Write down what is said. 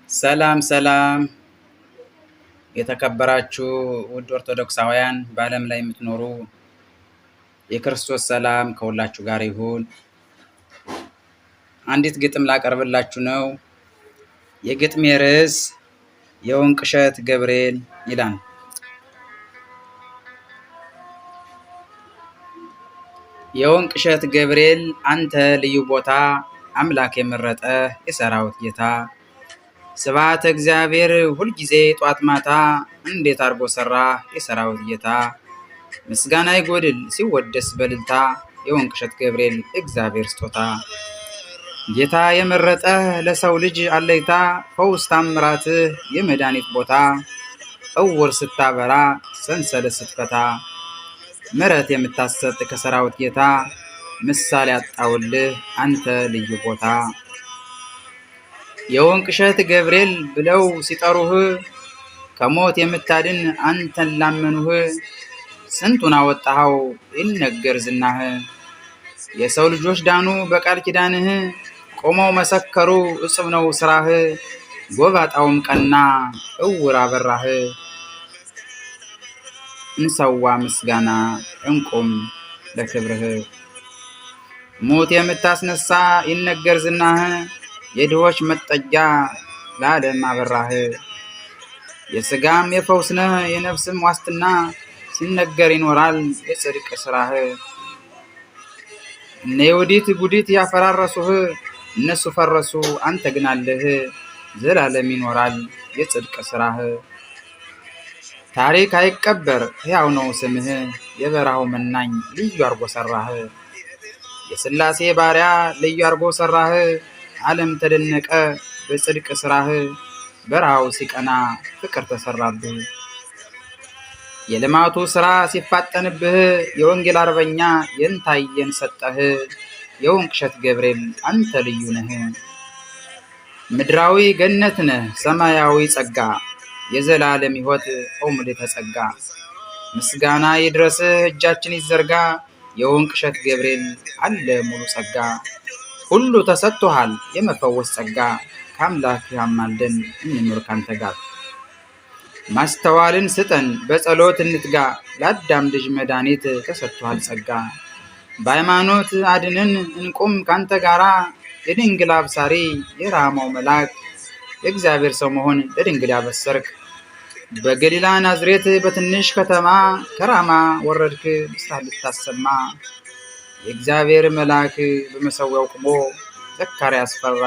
ሰላም ሰላም የተከበራችሁ ውድ ኦርቶዶክሳውያን በዓለም ላይ የምትኖሩ የክርስቶስ ሰላም ከሁላችሁ ጋር ይሁን። አንዲት ግጥም ላቀርብላችሁ ነው። የግጥሜ ርዕስ የወንቅ እሸት ገብርኤል ይላል። የወንቅ እሸት ገብርኤል አንተ ልዩ ቦታ አምላክ የመረጠ የሰራዊት ጌታ ስብሐተ እግዚአብሔር ሁልጊዜ ጧት ማታ እንዴት አርጎ ሰራ የሰራዊት ጌታ ምስጋና ይጎድል ሲወደስ በልልታ የወንቅ እሸት ገብርኤል እግዚአብሔር ስጦታ ጌታ የመረጠ ለሰው ልጅ አለይታ ፈውስ ታምራት የመድኃኒት ቦታ እውር ስታበራ ሰንሰለት ስትፈታ ምሕረት የምታሰጥ ከሰራዊት ጌታ ምሳሌ አጣውልህ አንተ ልዩ ቦታ የወንቅ እሸት ገብርኤል ብለው ሲጠሩህ ከሞት የምታድን አንተን ላመኑህ ስንቱን አወጣኸው ይነገር ዝናህ የሰው ልጆች ዳኑ በቃል ኪዳንህ ቆመው መሰከሩ እጽብ ነው ስራህ ጎባጣውም ቀና እውር አበራህ እንሰዋ ምስጋና እንቁም ለክብርህ ሞት የምታስነሳ ይነገር ዝናህ የድሆች መጠጊያ ለዓለም አበራህ የሥጋም የፈውስ ነህ የነፍስም ዋስትና ሲነገር ይኖራል የጽድቅ ስራህ እነ የወዲት ጉዲት ያፈራረሱህ እነሱ ፈረሱ አንተ ግን አለህ ዘላለም ይኖራል የጽድቅ ስራህ ታሪክ አይቀበር ሕያው ነው ስምህ የበረሃው መናኝ ልዩ አርጎ ሰራህ የሥላሴ ባሪያ ልዩ አርጎ ሰራህ ዓለም ተደነቀ በጽድቅ ስራህ በረሃው ሲቀና ፍቅር ተሰራብህ የልማቱ ስራ ሲፋጠንብህ የወንጌል አርበኛ የንታየን ሰጠህ የወንቅ እሸት ገብርኤል አንተ ልዩ ነህ ምድራዊ ገነት ነህ ሰማያዊ ጸጋ የዘላለም ሕይወት ኦምድ ተጸጋ ምስጋና ይድረስህ እጃችን ይዘርጋ የወንቅ እሸት ገብርኤል አለ ሙሉ ጸጋ ሁሉ ተሰጥቶሃል የመፈወስ ጸጋ ከአምላክ ያማልደን እንኑር ካንተ ጋር ማስተዋልን ስጠን በጸሎት እንትጋ ለአዳም ልጅ መድኃኒት ተሰጥቶሃል ጸጋ በሃይማኖት አድነን እንቁም ካንተ ጋራ የድንግል አብሳሪ የራማው መልአክ የእግዚአብሔር ሰው መሆን ለድንግል ያበሰርክ በገሊላ ናዝሬት በትንሽ ከተማ ከራማ ወረድክ ምስራቅ ልታሰማ የእግዚአብሔር መልአክ በመሰዊያው ቆሞ ዘካርያስ ፈራ